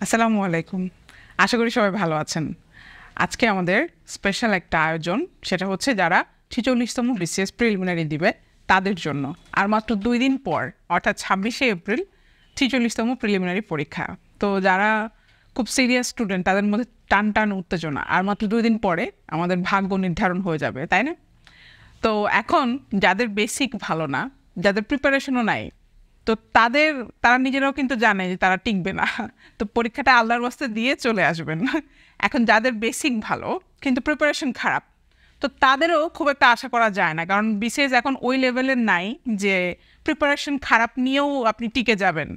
আসসালামু আলাইকুম। আশা করি সবাই ভালো আছেন। আজকে আমাদের স্পেশাল একটা আয়োজন, সেটা হচ্ছে যারা ৪৬তম বিসিএস প্রিলিমিনারি দিবে তাদের জন্য। আর মাত্র ২ দিন পর অর্থাৎ ২৬শে এপ্রিল ৪৬তম প্রিলিমিনারি পরীক্ষা। তো যারা খুব সিরিয়াস স্টুডেন্ট তাদের মধ্যে টান টান উত্তেজনা, আর মাত্র ২ দিন পরে আমাদের ভাগ্য নির্ধারণ হয়ে যাবে, তাই না? তো এখন যাদের বেসিক ভালো না, যাদের প্রিপারেশনও নাই, তো তারা নিজেরাও কিন্তু জানে যে তারা টিকবে না, তো পরীক্ষাটা আল্লাহর ওয়াস্তে দিয়ে চলে আসবেন। এখন যাদের বেসিক ভালো কিন্তু প্রিপারেশন খারাপ, তো তাদেরও খুব একটা আশা করা যায় না, কারণ বিসিএস এখন ওই লেভেলের নাই যে প্রিপারেশন খারাপ নিয়েও আপনি টিকে যাবেন।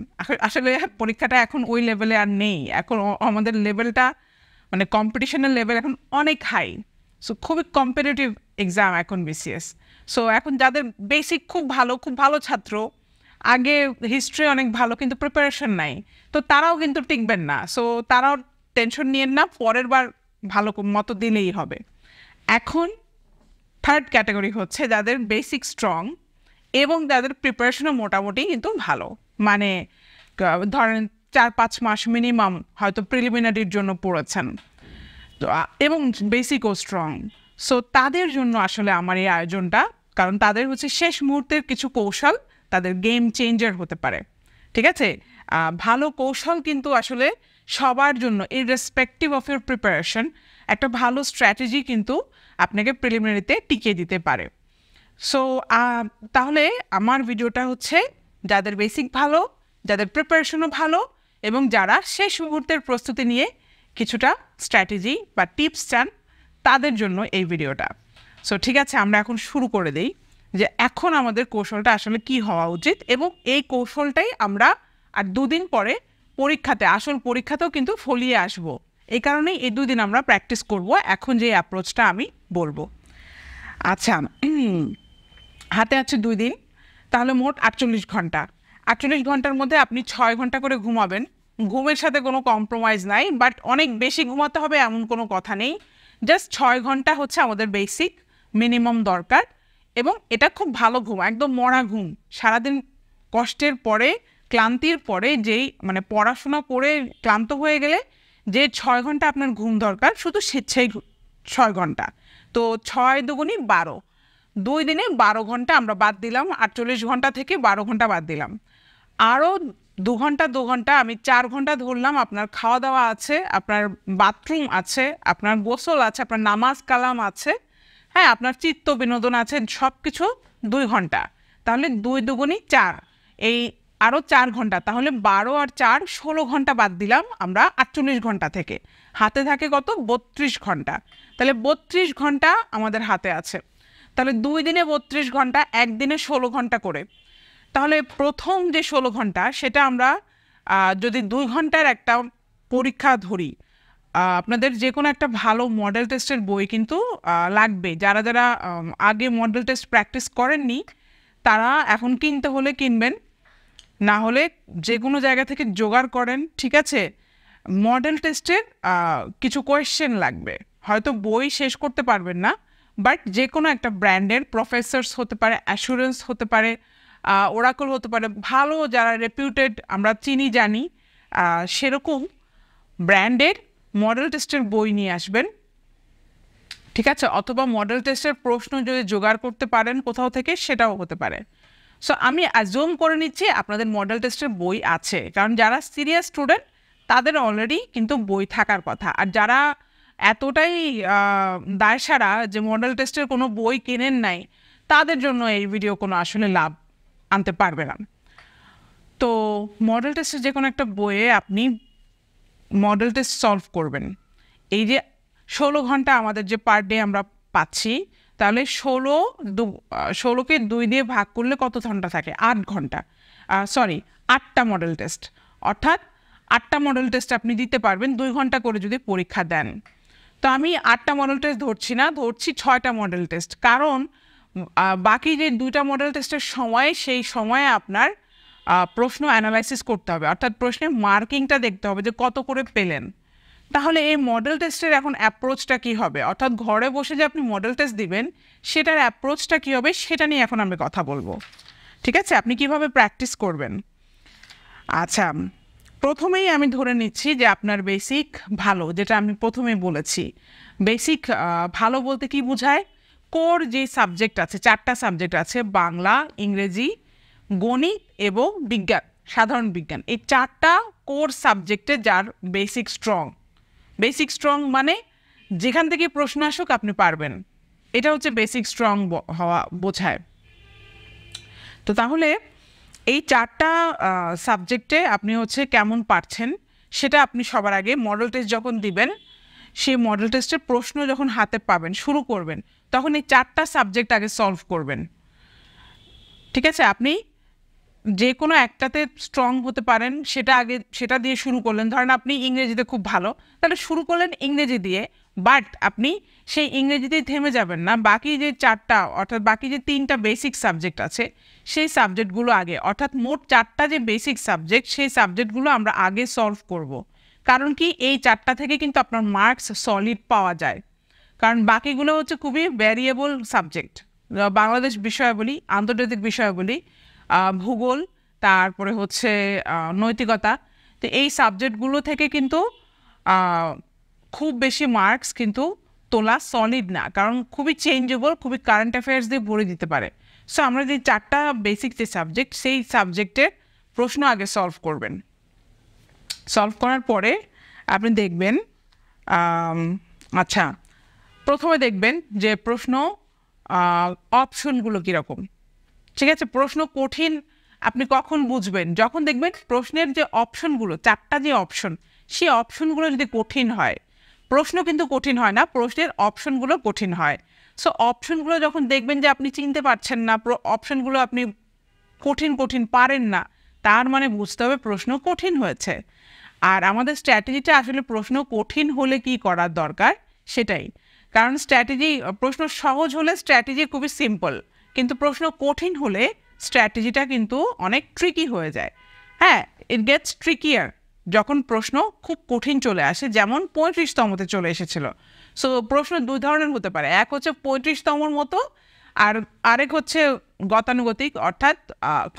আসলে পরীক্ষাটা এখন ওই লেভেলে আর নেই। এখন আমাদের লেভেলটা মানে কম্পিটিশনের লেভেল এখন অনেক হাই। সো খুবই কম্পিটিটিভ এক্সাম এখন বিসিএস। সো এখন যাদের বেসিক খুব ভালো ছাত্র, আগে হিস্ট্রি অনেক ভালো কিন্তু প্রিপারেশন নাই, তো তারাও কিন্তু টিকবেন না। সো তারাও টেনশন নিয়েন না, পরের বার ভালো মতো দিলেই হবে। এখন থার্ড ক্যাটাগরি হচ্ছে যাদের বেসিক স্ট্রং এবং যাদের প্রিপারেশনও মোটামুটি কিন্তু ভালো, মানে ধরেন ৪-৫ মাস মিনিমাম হয়তো প্রিলিমিনারির জন্য পড়েছেন, তো এবং বেসিকও স্ট্রং। সো তাদের জন্য আসলে আমার এই আয়োজনটা, কারণ তাদের হচ্ছে শেষ মুহূর্তের কিছু কৌশল তাদের গেম চেঞ্জার হতে পারে। ঠিক আছে, ভালো কৌশল কিন্তু আসলে সবার জন্য, ইররেসপেক্টিভ অফ ইউর প্রিপারেশন, একটা ভালো স্ট্র্যাটেজি কিন্তু আপনাকে প্রিলিমিনারিতে টিকিয়ে দিতে পারে। সো তাহলে আমার ভিডিওটা হচ্ছে যাদের বেসিক ভালো, যাদের প্রিপারেশনও ভালো, এবং যারা শেষ মুহূর্তের প্রস্তুতি নিয়ে কিছুটা স্ট্র্যাটেজি বা টিপস চান, তাদের জন্য এই ভিডিওটা। সো ঠিক আছে, আমরা এখন শুরু করে দিই যে এখন আমাদের কৌশলটা আসলে কি হওয়া উচিত, এবং এই কৌশলটাই আমরা আর ২ দিন পরে পরীক্ষাতে, আসল পরীক্ষাতেও কিন্তু ফলিয়ে আসব। এই কারণেই এই ২ দিন আমরা প্র্যাকটিস করব এখন যে অ্যাপ্রোচটা আমি বলবো। আচ্ছা, হাতে আছে ২ দিন, তাহলে মোট ৪৮ ঘন্টা। ৪৮ ঘন্টার মধ্যে আপনি ৬ ঘন্টা করে ঘুমাবেন। ঘুমের সাথে কোনো কম্প্রোমাইজ নাই, বাট অনেক বেশি ঘুমাতে হবে এমন কোনো কথা নেই। জাস্ট ৬ ঘন্টা হচ্ছে আমাদের বেসিক মিনিমাম দরকার, এবং এটা খুব ভালো ঘুম, একদম মরা ঘুম। সারাদিন কষ্টের পরে, ক্লান্তির পরে, যেই মানে পড়াশোনা করে ক্লান্ত হয়ে গেলে যে ৬ ঘন্টা আপনার ঘুম দরকার, শুধু সেই ৬ ঘন্টা। তো ৬ দুগুণী ১২, ২ দিনে ১২ ঘন্টা আমরা বাদ দিলাম, ৪৮ ঘন্টা থেকে ১২ ঘন্টা বাদ দিলাম। আরও ২ ঘন্টা আমি ৪ ঘন্টা ধরলাম। আপনার খাওয়া দাওয়া আছে, আপনার বাথরুম আছে, আপনার গোসল আছে, আপনার নামাজ কালাম আছে, হ্যাঁ, আপনার চিত্ত বিনোদন আছে, সব কিছু ২ ঘন্টা। তাহলে ২ দুগুণী ৪, এই আরও ৪ ঘন্টা, তাহলে ১২ আর ৪ ১৬ ঘন্টা বাদ দিলাম আমরা ৪৮ ঘন্টা থেকে। হাতে থাকে কত? ৩২ ঘন্টা। তাহলে ৩২ ঘন্টা আমাদের হাতে আছে। তাহলে ২ দিনে ৩২ ঘন্টা, একদিনে ১৬ ঘন্টা করে। তাহলে প্রথম যে ১৬ ঘন্টা, সেটা আমরা যদি ২ ঘন্টার একটা পরীক্ষা ধরি, আপনাদের যে কোনো একটা ভালো মডেল টেস্টের বই কিন্তু লাগবে। যারা যারা আগে মডেল টেস্ট প্র্যাকটিস করেননি, তারা এখন কিনতে হলে কিনবেন, না হলে যে কোনো জায়গা থেকে জোগাড় করেন। ঠিক আছে, মডেল টেস্টের কিছু কোয়েশ্চেন লাগবে। হয়তো বই শেষ করতে পারবেন না, বাট যে কোনো একটা ব্র্যান্ডের, প্রফেসরস হতে পারে, অ্যাসুরেন্স হতে পারে, ওরাকল হতে পারে, ভালো যারা রেপিউটেড আমরা চিনি জানি, সেরকম ব্র্যান্ডের মডেল টেস্টের বই নিয়ে আসবেন। ঠিক আছে, অথবা মডেল টেস্টের প্রশ্ন যদি জোগাড় করতে পারেন কোথাও থেকে, সেটাও হতে পারে। সো আমি অ্যাজুম করে নিচ্ছি আপনাদের মডেল টেস্টের বই আছে, কারণ যারা সিরিয়াস স্টুডেন্ট তাদের অলরেডি কিন্তু বই থাকার কথা। আর যারা এতটাই দায়সারা যে মডেল টেস্টের কোনো বই কেনেন নাই, তাদের জন্য এই ভিডিও কোনো আসলে লাভ আনতে পারবে না। তো মডেল টেস্টের যে কোনো একটা বইয়ে আপনি মডেল টেস্ট সলভ করবেন। এই যে ১৬ ঘন্টা আমাদের যে পার ডে আমরা পাচ্ছি, তাহলে ১৬কে ২ দিয়ে ভাগ করলে কত ঘন্টা থাকে? ৮ ঘন্টা, সরি ৮টা মডেল টেস্ট, অর্থাৎ ৮টা মডেল টেস্ট আপনি দিতে পারবেন ২ ঘন্টা করে যদি পরীক্ষা দেন। তো আমি ৮টা মডেল টেস্ট ধরছি না, ধরছি ৬টা মডেল টেস্ট, কারণ বাকি যে ২টা মডেল টেস্টের সময়, সেই সময়ে আপনার প্রশ্ন অ্যানালাইসিস করতে হবে, অর্থাৎ প্রশ্নের মার্কিংটা দেখতে হবে যে কত করে পেলেন। তাহলে এই মডেল টেস্টের এখন অ্যাপ্রোচটা কী হবে, অর্থাৎ ঘরে বসে যে আপনি মডেল টেস্ট দিবেন, সেটার অ্যাপ্রোচটা কী হবে, সেটা নিয়ে এখন আমি কথা বলবো। ঠিক আছে, আপনি কিভাবে প্র্যাকটিস করবেন। আচ্ছা, প্রথমেই আমি ধরে নিচ্ছি যে আপনার বেসিক ভালো, যেটা আমি প্রথমেই বলেছি। বেসিক ভালো বলতে কি বোঝায়? কোর যে সাবজেক্ট আছে, 4টা সাবজেক্ট আছে, বাংলা, ইংরেজি, গণিত এবং বিজ্ঞান, সাধারণ বিজ্ঞান, এই 4টা কোর সাবজেক্টে যার বেসিক স্ট্রং। বেসিক স্ট্রং মানে যেখান থেকে প্রশ্ন আসুক আপনি পারবেন, এটা হচ্ছে বেসিক স্ট্রং হওয়া বোঝায়। তো তাহলে এই 4টা সাবজেক্টে আপনি হচ্ছে কেমন পারছেন সেটা আপনি সবার আগে মডেল টেস্ট যখন দিবেন, সেই মডেল টেস্টের প্রশ্ন যখন হাতে পাবেন, শুরু করবেন, তখন এই 4টা সাবজেক্ট আগে সলভ করবেন। ঠিক আছে? আপনি যে কোনো একটাতে স্ট্রং হতে পারেন, সেটা দিয়ে শুরু করলেন। ধরেন আপনি ইংরেজিতে খুব ভালো, তাহলে শুরু করলেন ইংরেজি দিয়ে, বাট আপনি সেই ইংরেজিতেই থেমে যাবেন না। বাকি যে 4টা, অর্থাৎ বাকি যে 3টা বেসিক সাবজেক্ট আছে, সেই সাবজেক্টগুলো আগে, অর্থাৎ মোট 4টা যে বেসিক সাবজেক্ট, সেই সাবজেক্টগুলো আমরা আগে সলভ করব। কারণ কি, এই 4টা থেকে কিন্তু আপনার মার্কস সলিড পাওয়া যায়। কারণ বাকিগুলো হচ্ছে খুবই ভ্যারিয়েবল সাবজেক্ট। বাংলাদেশ বিষয়াবলী, আন্তর্জাতিক বিষয়াবলী, ভূগোল, তারপরে হচ্ছে নৈতিকতা। তো এই সাবজেক্টগুলো থেকে কিন্তু খুব বেশি মার্কস কিন্তু তোলা সলিড না, কারণ খুবই চেঞ্জেবল, খুবই কারেন্ট অ্যাফেয়ার্স দিয়ে ভরে দিতে পারে। সো আমরা যে 4টা বেসিক যে সাবজেক্ট, সেই সাবজেক্টের প্রশ্ন আগে সলভ করবেন। সলভ করার পরে আপনি দেখবেন, আচ্ছা, প্রথমে দেখবেন যে প্রশ্ন অপশনগুলো কীরকম। ঠিক আছে? প্রশ্ন কঠিন আপনি কখন বুঝবেন? যখন দেখবেন প্রশ্নের যে অপশনগুলো, 4টা যে অপশন, সেই অপশনগুলো যদি কঠিন হয়। প্রশ্ন কিন্তু কঠিন হয় না, প্রশ্নের অপশনগুলো কঠিন হয়। সো অপশনগুলো যখন দেখবেন যে আপনি চিনতে পারছেন না, অপশনগুলো আপনি কঠিন পারেন না, তার মানে বুঝতে হবে প্রশ্ন কঠিন হয়েছে। আর আমাদের স্ট্র্যাটেজিটা আসলে প্রশ্ন কঠিন হলে কি করার দরকার সেটাই। কারণ প্রশ্ন সহজ হলে স্ট্র্যাটেজি খুবই সিম্পল, কিন্তু প্রশ্ন কঠিন হলে স্ট্র্যাটেজিটা কিন্তু অনেক ট্রিকি হয়ে যায়। হ্যাঁ, ইট গেটস ট্রিকিয়ার যখন প্রশ্ন খুব কঠিন চলে আসে, যেমন 35তমতে চলে এসেছিল। সো প্রশ্ন 2 ধরনের হতে পারে, এক হচ্ছে 35তমর মতো, আর আরেক হচ্ছে গতানুগতিক, অর্থাৎ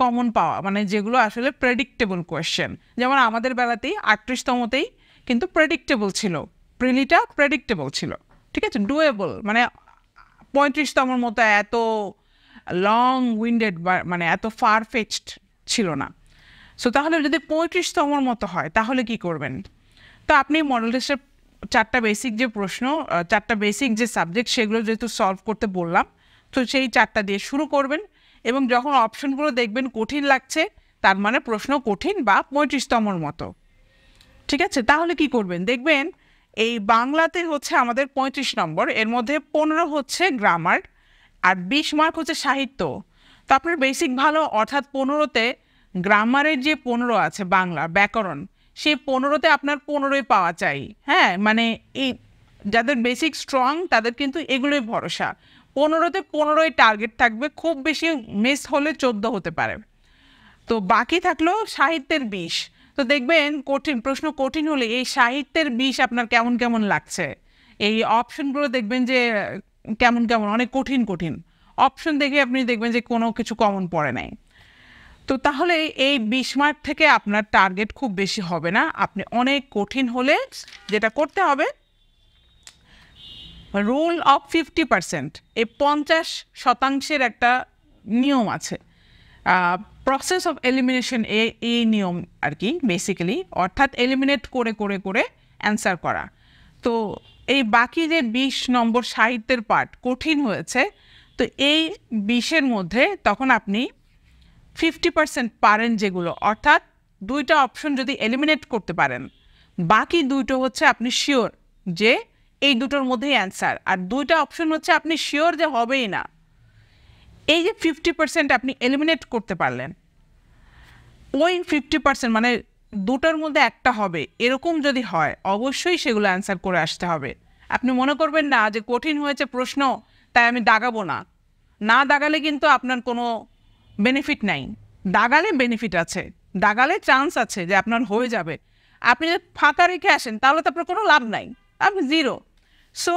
কমন পাওয়া, মানে যেগুলো আসলে প্রেডিক্টেবল কোয়েশ্চেন। যেমন আমাদের বেলাতেই 38তমতেই কিন্তু প্রেডিক্টেবল ছিল, প্রিলিটা প্রেডিক্টেবল ছিল। ঠিক আছে? ডুয়েবল, মানে 35তমর মতো এত লং উইন্ডেড বা মানে এত ফার ফেচড ছিল না। সো তাহলে যদি 35তমর মতো হয় তাহলে কি করবেন? তো আপনি মডেল টেস্টের 4টা বেসিক যে প্রশ্ন, 4টা বেসিক যে সাবজেক্ট, সেগুলো যেহেতু সলভ করতে বললাম, তো সেই 4টা দিয়ে শুরু করবেন। এবং যখন অপশনগুলো দেখবেন কঠিন লাগছে, তার মানে প্রশ্ন কঠিন বা 35তমর মতো। ঠিক আছে? তাহলে কি করবেন? দেখবেন এই বাংলাতে হচ্ছে আমাদের 35 নম্বর, এর মধ্যে 15 হচ্ছে গ্রামার, আর 20 মার্ক হচ্ছে সাহিত্য। তো আপনার বেসিক ভালো, অর্থাৎ 15তে গ্রামারের যে 15 আছে বাংলা ব্যাকরণ, সেই 15তে আপনার 15ই পাওয়া চাই। হ্যাঁ, মানে এই যাদের বেসিক স্ট্রং তাদের কিন্তু এগুলোই ভরসা। 15তে 15ই টার্গেট থাকবে, খুব বেশি মিস হলে 14 হতে পারে। তো বাকি থাকলো সাহিত্যের 20। তো দেখবেন প্রশ্ন কঠিন হলে এই সাহিত্যের 20 আপনার কেমন কেমন লাগছে। এই অপশনগুলো দেখবেন যে কেমন অনেক কঠিন অপশন দেখে আপনি দেখবেন যে কোনো কিছু কমন পড়ে নাই। তো তাহলে এই 20 মার্ক থেকে আপনার টার্গেট খুব বেশি হবে না। আপনি অনেক কঠিন হলে যেটা করতে হবে, রুল অফ 50%, এই 50% একটা নিয়ম আছে, প্রসেস অফ এলিমিনেশন, এই নিয়ম আর কি বেসিক্যালি, অর্থাৎ এলিমিনেট করে অ্যান্সার করা। তো এই বাকি যে 20 নম্বর সাহিত্যের পার্ট কঠিন হয়েছে, তো এই 20-এর মধ্যে তখন আপনি 50% পারেন যেগুলো, অর্থাৎ 2টা অপশন যদি এলিমিনেট করতে পারেন, বাকি 2টো হচ্ছে আপনি শিওর যে এই 2টোর মধ্যেই অ্যান্সার, আর 2টা অপশন হচ্ছে আপনি শিওর যে হবেই না। এই যে 50% আপনি এলিমিনেট করতে পারলেন, ওই 50% মানে 2টোর মধ্যে একটা হবে, এরকম যদি হয় অবশ্যই সেগুলো অ্যান্সার করে আসতে হবে। আপনি মনে করবেন না যে কঠিন হয়েছে প্রশ্ন তাই আমি দাগাবো না, দাগালে কিন্তু আপনার কোনো বেনিফিট নাই। দাগালে বেনিফিট আছে, দাগালে চান্স আছে যে আপনার হয়ে যাবে। আপনি যদি ফাঁকা রেখে আসেন তাহলে তো আপনার কোনো লাভ নাই, আপনি জিরো। সো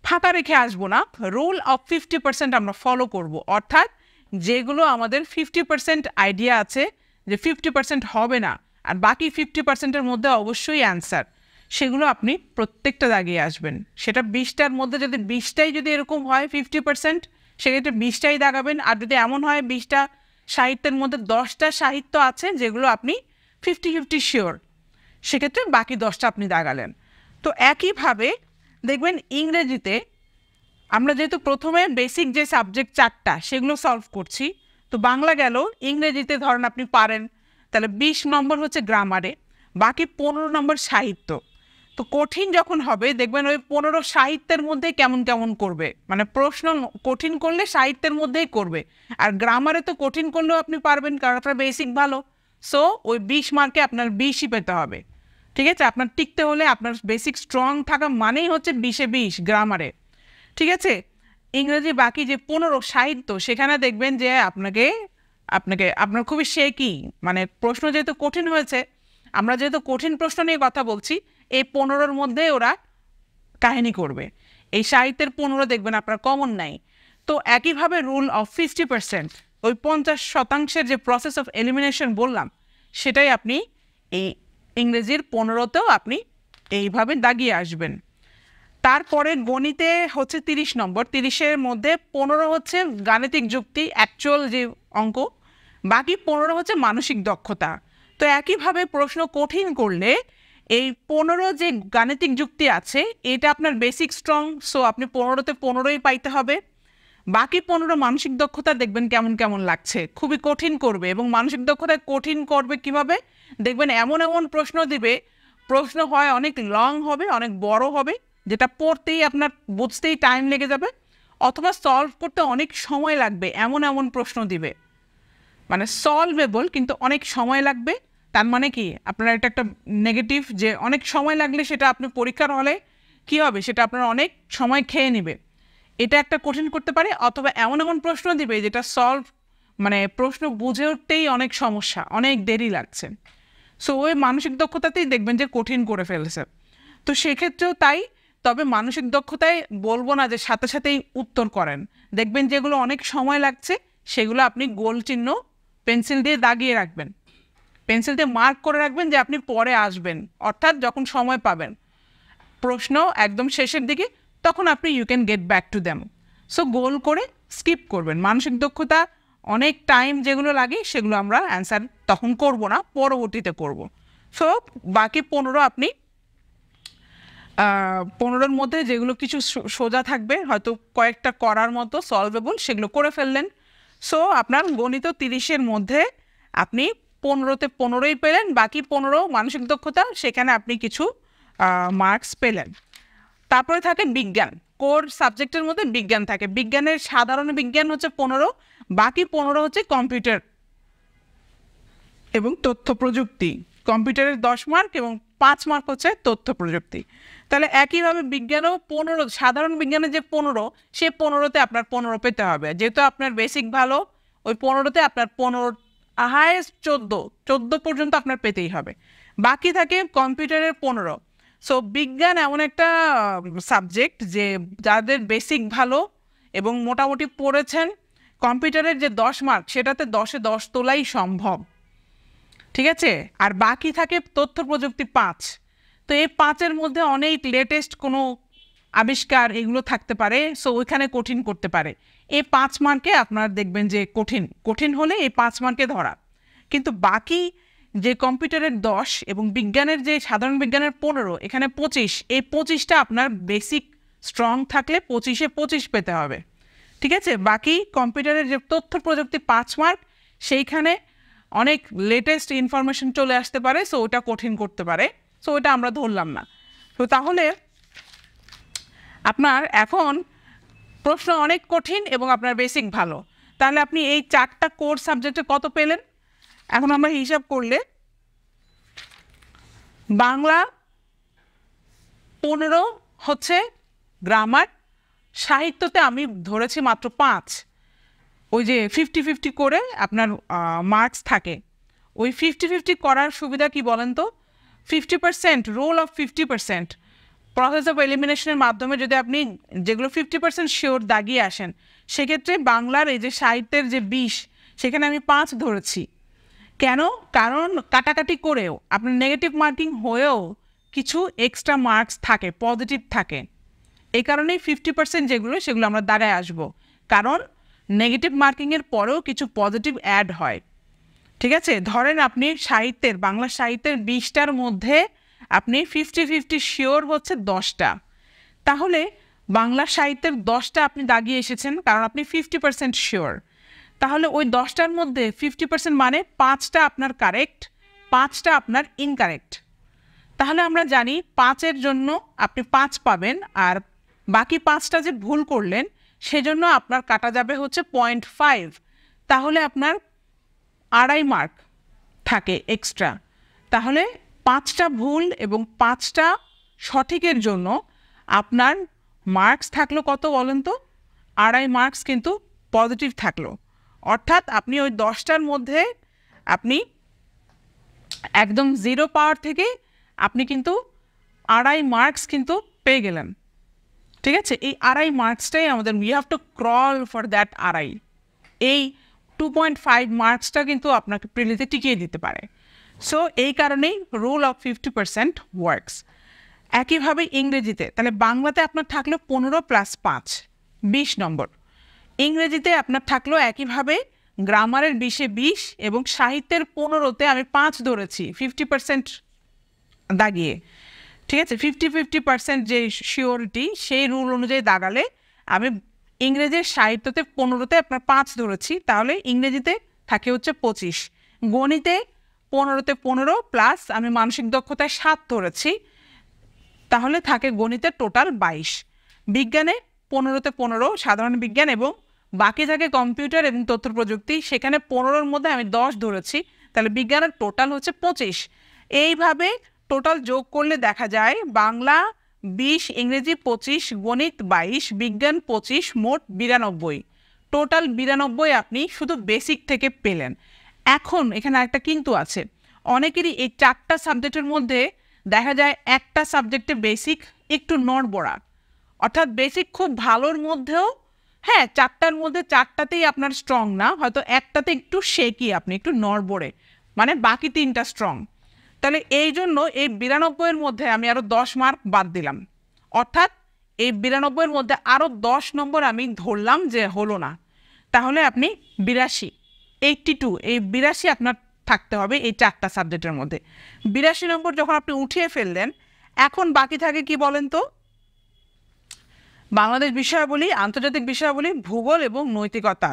ফাঁকা রেখে আসবো না, রুল অফ 50% আমরা ফলো করব, অর্থাৎ যেগুলো আমাদের 50% আইডিয়া আছে যে 50% হবে না, আর বাকি 50%-এর মধ্যে অবশ্যই অ্যান্সার, সেগুলো আপনি প্রত্যেকটা দাগিয়ে আসবেন। সেটা 20টার মধ্যে যদি 20টাই যদি এরকম হয় 50%, সেক্ষেত্রে 20টাই দাগাবেন। আর যদি এমন হয় 20টা সাহিত্যের মধ্যে 10টা সাহিত্য আছে যেগুলো আপনি 50-50 শিওর, সেক্ষেত্রে বাকি 10টা আপনি দাগালেন। তো একইভাবে দেখবেন ইংরেজিতে আমরা যেহেতু প্রথমে বেসিক যে সাবজেক্ট 4টা সেগুলো সলভ করছি, তো বাংলা গেল, ইংরেজিতে ধরেন আপনি পারেন, তাহলে 20 নম্বর হচ্ছে গ্রামারে, বাকি 15 নম্বর সাহিত্য। তো কঠিন যখন হবে দেখবেন ওই 15 সাহিত্যের মধ্যে কেমন কেমন করবে, মানে প্রশ্ন কঠিন করলে সাহিত্যের মধ্যেই করবে। আর গ্রামারে তো কঠিন করলেও আপনি পারবেন, কারণ আপনার বেসিক ভালো। সো ওই 20 মার্কে আপনার 20ই পেতে হবে। ঠিক আছে, আপনার টিকতে হলে আপনার বেসিক স্ট্রং থাকা মানেই হচ্ছে 20-এ 20 গ্রামারে। ঠিক আছে, ইংরেজি বাকি যে 15 সাহিত্য সেখানে দেখবেন যে আপনার খুবই শেকি, মানে প্রশ্ন যেহেতু কঠিন হয়েছে, আমরা যেহেতু কঠিন প্রশ্ন নিয়ে কথা বলছি, এই 15-র মধ্যে ওরা কাহিনী করবে। এই সাহিত্যের 15 দেখবেন আপনার কমন নাই। তো একইভাবে রুল অফ 50%, ওই 50% যে প্রসেস অফ এলিমিনেশন বললাম, সেটাই আপনি এই ইংরেজির 15তেও আপনি এইভাবে দাগিয়ে আসবেন। তারপরে গণিতে হচ্ছে 30 নম্বর, 30-এর মধ্যে 15 হচ্ছে গাণিতিক যুক্তি, অ্যাকচুয়াল যে অঙ্ক, বাকি 15 হচ্ছে মানসিক দক্ষতা। তো একইভাবে প্রশ্ন কঠিন করলে এই 15 যে গাণিতিক যুক্তি আছে এটা আপনার বেসিক স্ট্রং, সো আপনি 15তে 15ই পাইতে হবে। বাকি 15 মানসিক দক্ষতা দেখবেন কেমন কেমন লাগছে, খুবই কঠিন করবে। এবং মানসিক দক্ষতায় কঠিন করবে কিভাবে দেখবেন, এমন এমন প্রশ্ন দিবে, প্রশ্ন হয় অনেক লং হবে, অনেক বড় হবে, যেটা পড়তেই আপনার বুঝতেই টাইম লেগে যাবে, অথবা সলভ করতে অনেক সময় লাগবে, এমন এমন প্রশ্ন দিবে, মানে সলভেবল কিন্তু অনেক সময় লাগবে। তার মানে কি আপনার এটা একটা নেগেটিভ, যে অনেক সময় লাগলে সেটা আপনি পরীক্ষার হলে কি হবে, সেটা আপনার অনেক সময় খেয়ে নেবে, এটা একটা কঠিন করতে পারে। অথবা এমন এমন প্রশ্ন দিবে যেটা সলভ, মানে প্রশ্ন বুঝে উঠতেই অনেক সমস্যা, অনেক দেরি লাগছে। সো ওই মানসিক দক্ষতাতেই দেখবেন যে কঠিন করে ফেলেছে। তো সেক্ষেত্রেও তাই, তবে মানসিক দক্ষতায় বলবো না যে সাথে সাথেই উত্তর করেন, দেখবেন যেগুলো অনেক সময় লাগছে সেগুলো আপনি গোল চিহ্ন পেন্সিল দিয়ে দাগিয়ে রাখবেন, পেন্সিল দিয়ে মার্ক করে রাখবেন যে আপনি পরে আসবেন, অর্থাৎ যখন সময় পাবেন প্রশ্ন একদম শেষের দিকে, তখন আপনি you can get back to them. So গোল করে স্কিপ করবেন। মানসিক দক্ষতা অনেক টাইম যেগুলো লাগে সেগুলো আমরা অ্যান্সার তখন করব না, পরবর্তীতে করব। সো বাকি 15 আপনি 15-র মধ্যে যেগুলো কিছু সোজা থাকবে, হয়তো কয়েকটা করার মতো সলভেবল, সেগুলো করে ফেললেন। সো আপনার গণিত 30-এর মধ্যে আপনি 15তে 15ই পেলেন, বাকি 15 মানসিক দক্ষতা, সেখানে আপনি কিছু মার্কস পেলেন। তারপরে থাকে বিজ্ঞান, কোর সাবজেক্টের মধ্যে বিজ্ঞান থাকে। বিজ্ঞানের সাধারণ বিজ্ঞান হচ্ছে 15, বাকি 15 হচ্ছে কম্পিউটার এবং তথ্য প্রযুক্তি। কম্পিউটারের 10 মার্ক এবং 5 মার্ক হচ্ছে তথ্য প্রযুক্তি। তাহলে একইভাবে বিজ্ঞানও 15, সাধারণ বিজ্ঞানের যে 15, সে 15তে আপনার 15 পেতে হবে, যেহেতু আপনার বেসিক ভালো। ওই 15তে আপনার 15, হায়েস্ট 14 পর্যন্ত আপনার পেতেই হবে। বাকি থাকে কম্পিউটারের 15। সো বিজ্ঞান এমন একটা সাবজেক্ট যে যাদের বেসিক ভালো এবং মোটামুটি পড়েছেন, কম্পিউটারের যে 10 মার্ক সেটাতে 10-এ 10 তোলাই সম্ভব। ঠিক আছে, আর বাকি থাকে তথ্য প্রযুক্তি 5। তো এই 5-এর মধ্যে অনেক লেটেস্ট কোনো আবিষ্কার এগুলো থাকতে পারে, সো ওইখানে কঠিন করতে পারে। এই 5 মার্কে আপনার দেখবেন যে কঠিন হলে এই 5 মার্কে ধরা। কিন্তু বাকি যে কম্পিউটারের 10 এবং বিজ্ঞানের যে সাধারণ বিজ্ঞানের 15, এখানে 25, এই 25টা আপনার বেসিক স্ট্রং থাকলে 25-এ 25 পেতে হবে। ঠিক আছে, বাকি কম্পিউটারের যে তথ্য প্রযুক্তি 5 মার্ক, সেইখানে অনেক লেটেস্ট ইনফরমেশন চলে আসতে পারে, সো ওটা কঠিন করতে পারে, সো ওটা আমরা ধরলাম না। তো তাহলে আপনার এখন প্রশ্ন অনেক কঠিন এবং আপনার বেসিক ভালো, তাহলে আপনি এই 4টা কোর সাবজেক্টে কত পেলেন? এখন আমরা হিসাব করলে বাংলা 15 হচ্ছে গ্রামার, সাহিত্যতে আমি ধরেছি মাত্র 5। ওই যে 50-50 করে আপনার মার্কস থাকে, ওই 50-50 করার সুবিধা কি বলেন তো? 50%, রুল অফ 50%, প্রসেস অফ এলিমিনেশনের মাধ্যমে যদি আপনি যেগুলো 50% শিওর দাগিয়ে আসেন, সেক্ষেত্রে বাংলার এই যে সাহিত্যের যে 20, সেখানে আমি 5 ধরেছি, কেন? কারণ কাটাকাটি করেও আপনার নেগেটিভ মার্কিং হয়েও কিছু এক্সট্রা মার্কস থাকে, পজিটিভ থাকে। এই কারণেই 50% যেগুলো সেগুলো আমরা দাঁড়ায় আসবো, কারণ নেগেটিভ মার্কিংয়ের পরেও কিছু পজিটিভ অ্যাড হয়। ঠিক আছে, ধরেন আপনি সাহিত্যের, বাংলা সাহিত্যের 20টার মধ্যে আপনি 50-50 শিওর হচ্ছে 10টা, তাহলে বাংলা সাহিত্যের 10টা আপনি দাগিয়ে এসেছেন কারণ আপনি 50% শিওর। তাহলে ওই 10টার মধ্যে 50% মানে 5টা আপনার কারেক্ট, 5টা আপনার ইনকারেক্ট। তাহলে আমরা জানি 5-এর জন্য আপনি 5 পাবেন, আর বাকি 5টা যে ভুল করলেন সেজন্য আপনার কাটা যাবে হচ্ছে 0.5। তাহলে আপনার 2.5 মার্ক থাকে এক্সট্রা। তাহলে 5টা ভুল এবং 5টা সঠিকের জন্য আপনার মার্কস থাকলো কত বলেন তো? 2.5 মার্কস কিন্তু পজিটিভ থাকলো। অর্থাৎ আপনি ওই 10টার মধ্যে আপনি একদম 0 পাওয়ার থেকে আপনি কিন্তু 2.5 মার্কস কিন্তু পেয়ে গেলেন। ঠিক আছে, এই 2.5 মার্কসটাই আমাদের, we have to crawl for that 2.5। এই 2.5 মার্কসটা কিন্তু আপনাকে প্রিলিতে টিকিয়ে দিতে পারে। সো এই কারণেই রুল অফ 50% ওয়ার্কস। একইভাবে ইংরেজিতে, তাহলে বাংলাতে আপনার থাকলো 15 + 5 20 নম্বর, ইংরেজিতে আপনার থাকলো একইভাবে গ্রামারের 20-এ 20 এবং সাহিত্যের 15-তে আমি 5 ধরেছি 50% দাগিয়ে। ঠিক আছে, 50-50% যে শিওরিটি সেই রুল অনুযায়ী দাগালে আমি ইংরেজির সাহিত্যতে 15-তে আপনার 5 ধরেছি, তাহলে ইংরেজিতে থাকে হচ্ছে 25। গণিতে 15-তে 15 প্লাস আমি মানসিক দক্ষতায় 7 ধরেছি, তাহলে থাকে গণিতের টোটাল 22। বিজ্ঞানে 15-তে 15 সাধারণ বিজ্ঞান এবং বাকি থাকে কম্পিউটার এবং তথ্য প্রযুক্তি, সেখানে 15-র মধ্যে আমি 10 ধরেছি, তাহলে বিজ্ঞানের টোটাল হচ্ছে 25। এইভাবে টোটাল যোগ করলে দেখা যায় বাংলা 20, ইংরেজি 25, গণিত 22, বিজ্ঞান 25, মোট 92। টোটাল 92 আপনি শুধু বেসিক থেকে পেলেন। এখন এখানে একটা কিন্তু আছে, অনেকেরই এই 4টা সাবজেক্টের মধ্যে দেখা যায় একটা সাবজেক্টে বেসিক একটু নড়বড়া, অর্থাৎ বেসিক খুব ভালোর মধ্যেও, হ্যাঁ 4টার মধ্যে 4টাতেই আপনার স্ট্রং না, হয়তো একটাতে একটু শেকি, আপনি একটু নড়বড়ে, মানে বাকি 3টা স্ট্রং। তাহলে এই জন্য এই 92-এর মধ্যে আমি আরও 10 মার্ক বাদ দিলাম, অর্থাৎ এই 92-এর মধ্যে আরও 10 নম্বর আমি ধরলাম যে হলো না, তাহলে আপনি 82, 82, এই 82 আপনার থাকতে হবে এই 4টা সাবজেক্টের মধ্যে। 82 নম্বর যখন আপনি উঠিয়ে ফেললেন, এখন বাকি থাকে কি বলেন তো? বাংলাদেশ বিষয়াবলী, আন্তর্জাতিক বিষয়াবলী, ভূগোল এবং নৈতিকতা,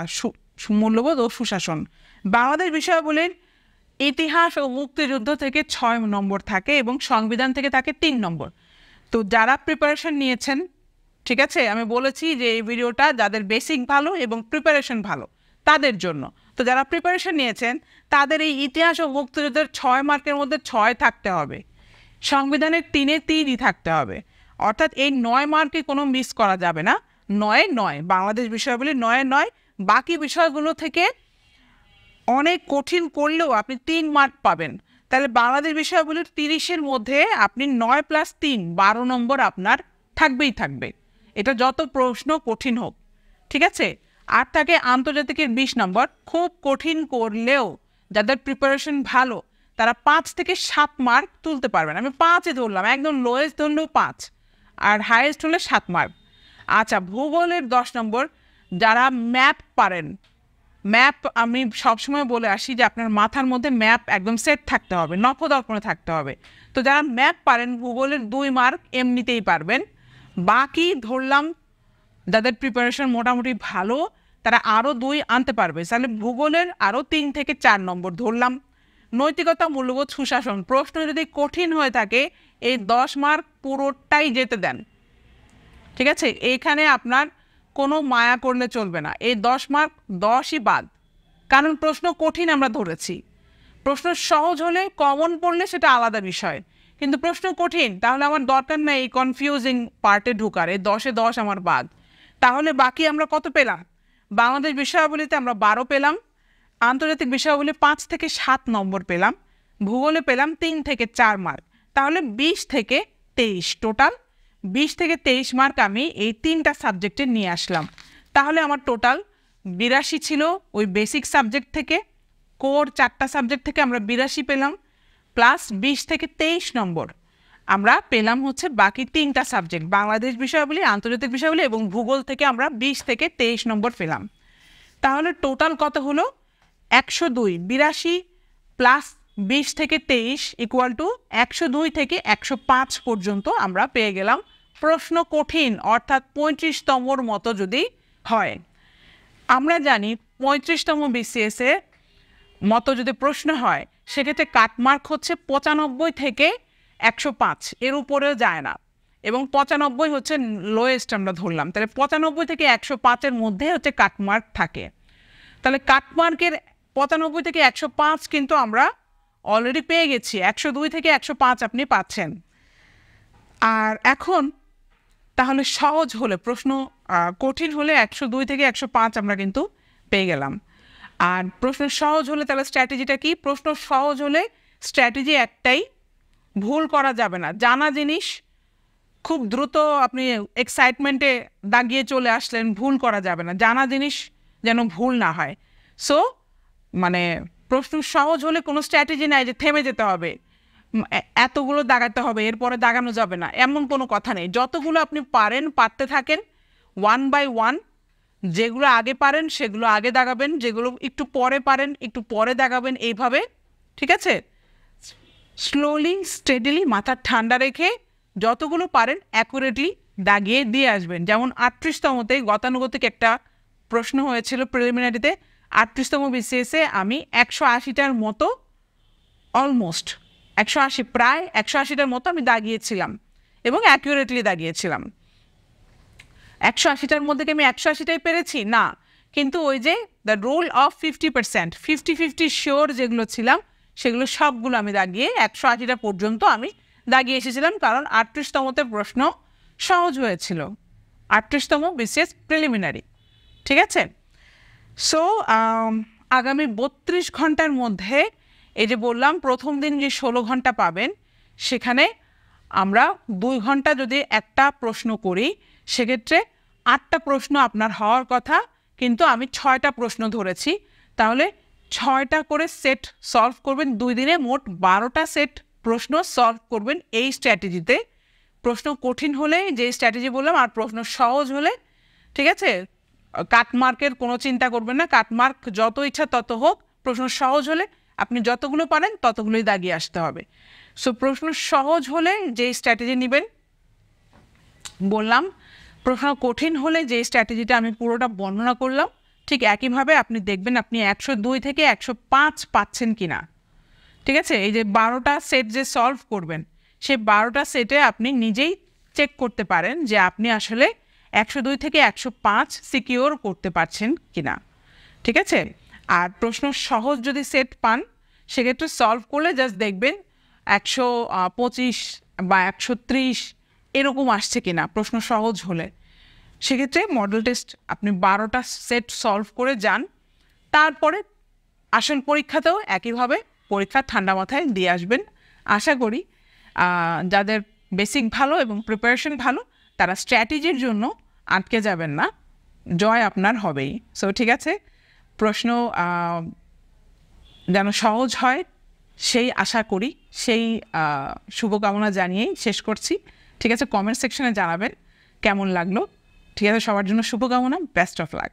মূল্যবোধ ও সুশাসন। বাংলাদেশ বিষয়াবলীর ইতিহাস ও মুক্তিযুদ্ধ থেকে 6 নম্বর থাকে এবং সংবিধান থেকে থাকে 3 নম্বর। তো যারা প্রিপারেশন নিয়েছেন, ঠিক আছে, আমি বলেছি যে এই ভিডিওটা যাদের বেসিক ভালো এবং প্রিপারেশন ভালো তাদের জন্য। তো যারা প্রিপারেশন নিয়েছেন তাদের এই ইতিহাস ও মুক্তিযুদ্ধের 6 মার্কের মধ্যে 6 থাকতে হবে, সংবিধানের 3-এ 3ই থাকতে হবে, অর্থাৎ এই 9 মার্কে কোনো মিস করা যাবে না। 9-এ 9 বাংলাদেশ বিষয়াবলী, 9-এ 9। বাকি বিষয়গুলো থেকে অনেক কঠিন করলেও আপনি 3 মার্ক পাবেন। তাহলে বাংলাদেশ বিষয়াবলীর 30-এর মধ্যে আপনি 9 + 3 12 নম্বর আপনার থাকবেই থাকবে, এটা যত প্রশ্ন কঠিন হোক। ঠিক আছে, আর থাকে আন্তর্জাতিকের 20 নম্বর, খুব কঠিন করলেও যাদের প্রিপারেশন ভালো তারা 5 থেকে 7 মার্ক তুলতে পারবেন। আমি 5-এ ধরলাম, একদম লোয়েস্ট ধরলেও 5, আর হাইয়েস্ট হলে 7 মার্ক। আচ্ছা, ভূগোলের 10 নম্বর, যারা ম্যাপ পারেন, ম্যাপ আমি সবসময় বলে আসি যে আপনার মাথার মধ্যে ম্যাপ একদম সেট থাকতে হবে, নখদর্পণে থাকতে হবে। তো যারা ম্যাপ পারেন ভূগোলের 2 মার্ক এমনিতেই পারবেন। বাকি ধরলাম যাদের প্রিপারেশন মোটামুটি ভালো তারা আরও 2 আনতে পারবে, তাহলে ভূগোলের আরও 3 থেকে 4 নম্বর ধরলাম। নৈতিকতা, মূল্যবোধ, সুশাসন, প্রশ্ন যদি কঠিন হয়ে থাকে এই 10 মার্ক পুরোটাই যেতে দেন। ঠিক আছে, এইখানে আপনার কোনো মায়া করলে চলবে না, এই 10 মার্ক 10ই বাদ, কারণ প্রশ্ন কঠিন আমরা ধরেছি। প্রশ্ন সহজ হলে, কমন পড়লে সেটা আলাদা বিষয়, কিন্তু প্রশ্ন কঠিন, তাহলে আমার দরকার নেই এই কনফিউজিং পার্টে ঢুকার, এই 10-এ 10 আমার বাদ। তাহলে বাকি আমরা কত পেলাম? বাংলাদেশ বিষয়াবলীতে আমরা 12 পেলাম, আন্তর্জাতিক বিষয়াবলী 5 থেকে 7 নম্বর পেলাম, ভূগোলে পেলাম 3 থেকে 4 মার্ক, তাহলে 20 থেকে 23, টোটাল 20 থেকে 23 মার্ক আমি এই 3টা সাবজেক্টে নিয়ে আসলাম। তাহলে আমার টোটাল 82 ছিল ওই বেসিক সাবজেক্ট থেকে, কোর 4টা সাবজেক্ট থেকে আমরা 82 পেলাম, প্লাস 20 থেকে 23 নম্বর আমরা পেলাম হচ্ছে বাকি 3টা সাবজেক্ট, বাংলাদেশ বিষয়াবলী, আন্তর্জাতিক বিষয়াবলী এবং ভূগোল থেকে আমরা 20 থেকে 23 নম্বর পেলাম। তাহলে টোটাল কত হলো? 102, 82 প্লাস 20 থেকে 23 ইকুয়াল টু 102 থেকে 105 পর্যন্ত আমরা পেয়ে গেলাম। প্রশ্ন কঠিন অর্থাৎ 35তমর মতো যদি হয়, আমরা জানি 35তম BCS এর মতো যদি প্রশ্ন হয় সেক্ষেত্রে কাটমার্ক হচ্ছে 95 থেকে 105, এর উপরেও যায় না, এবং 95 হচ্ছে লোয়েস্ট আমরা ধরলাম। তাহলে 95 থেকে 105-এর মধ্যে হচ্ছে কাটমার্ক থাকে। তাহলে কাটমার্কের 95 থেকে 105 কিন্তু আমরা অলরেডি পেয়ে গেছি, 102 থেকে 105 আপনি পাচ্ছেন। আর এখন তাহলে সহজ হলে, প্রশ্ন কঠিন হলে 102 থেকে 105 আমরা কিন্তু পেয়ে গেলাম। আর প্রশ্ন সহজ হলে তাহলে স্ট্র্যাটেজিটা কি? প্রশ্ন সহজ হলে স্ট্র্যাটেজি একটাই, ভুল করা যাবে না। জানা জিনিস খুব দ্রুত আপনি এক্সাইটমেন্টে দাগিয়ে চলে আসলেন, ভুল করা যাবে না। জানা জিনিস যেন ভুল না হয়। সো মানে প্রশ্ন সহজ হলে কোনো স্ট্র্যাটেজি নাই যে থেমে যেতে হবে, এতগুলো দাগাতে হবে এরপরে দাগানো যাবে না, এমন কোনো কথা নেই। যতগুলো আপনি পারেন পারতে থাকেন, 1 বাই 1। যেগুলো আগে পারেন সেগুলো আগে দাগাবেন, যেগুলো একটু পরে পারেন একটু পরে দাগাবেন, এইভাবে, ঠিক আছে? স্লোলি স্টেডিলি মাথা ঠান্ডা রেখে যতগুলো পারেন অ্যাকুরেটলি দাগিয়ে দিয়ে আসবেন। যেমন 38তমতে গতানুগতিক একটা প্রশ্ন হয়েছিল প্রিলিমিনারিতে, 38তম BCS-এ আমি 180টার মতো, অলমোস্ট 180, প্রায় 180টার মতো আমি দাগিয়েছিলাম এবং অ্যাকুরেটলি দাগিয়েছিলাম। 180টার মধ্যে কি আমি 180টাই পেরেছি? না, কিন্তু ওই যে দ্য রুল অফ 50%, 50-50 শিওর যেগুলো ছিলাম সেগুলো সবগুলো আমি দাগিয়ে 180টা পর্যন্ত আমি দাগিয়ে এসেছিলাম, কারণ 38তমতে প্রশ্ন সহজ হয়েছিল, 38তম BCS প্রিলিমিনারি, ঠিক আছে? সো আগামী 32 ঘন্টার মধ্যে, এই যে বললাম প্রথম দিন যে 16 ঘন্টা পাবেন, সেখানে আমরা 2 ঘন্টা যদি একটা প্রশ্ন করি সেক্ষেত্রে 8টা প্রশ্ন আপনার হওয়ার কথা, কিন্তু আমি 6টা প্রশ্ন ধরেছি। তাহলে 6টা করে সেট সলভ করবেন 2 দিনে, মোট 12টা সেট প্রশ্ন সলভ করবেন এই স্ট্র্যাটেজিতে। প্রশ্ন কঠিন হলে যে স্ট্র্যাটেজি বললাম, আর প্রশ্ন সহজ হলে, ঠিক আছে, কাটমার্কের কোনো চিন্তা করবেন না, কাটমার্ক যত ইচ্ছা তত হোক। প্রশ্ন সহজ হলে আপনি যতগুলো পারেন ততগুলোই দাগিয়ে আসতে হবে। সো প্রশ্ন সহজ হলে যে স্ট্র্যাটেজি নেবেন বললাম, প্রশ্ন কঠিন হলে যে স্ট্র্যাটেজিটা আমি পুরোটা বর্ণনা করলাম, ঠিক একইভাবে আপনি দেখবেন আপনি 102 থেকে 105 পাচ্ছেন কিনা, ঠিক আছে? এই যে 12টা সেট যে সলভ করবেন, সেই 12টা সেটে আপনি নিজেই চেক করতে পারেন যে আপনি আসলে 102 থেকে 105 সিকিওর করতে পারছেন কিনা, ঠিক আছে? আর প্রশ্ন সহজ যদি সেট পান সেক্ষেত্রে সলভ করলে জাস্ট দেখবেন 125 বা 130 এরকম আসছে কিনা প্রশ্ন সহজ হলে। সেক্ষেত্রে মডেল টেস্ট আপনি 12টা সেট সলভ করে যান, তারপরে আসল পরীক্ষাতেও একইভাবে পরীক্ষা ঠান্ডা মাথায় দিয়ে আসবেন। আশা করি যাদের বেসিক ভালো এবং প্রিপারেশন ভালো তারা স্ট্র্যাটেজির জন্য আটকে যাবেন না, জয় আপনার হবেই। সো ঠিক আছে, প্রশ্ন যেন সহজ হয় সেই আশা করি, সেই শুভকামনা জানিয়েই শেষ করছি। ঠিক আছে, কমেন্ট সেকশনে জানাবেন কেমন লাগলো। ঠিক আছে, সবার জন্য শুভকামনা, বেস্ট অফ লাক।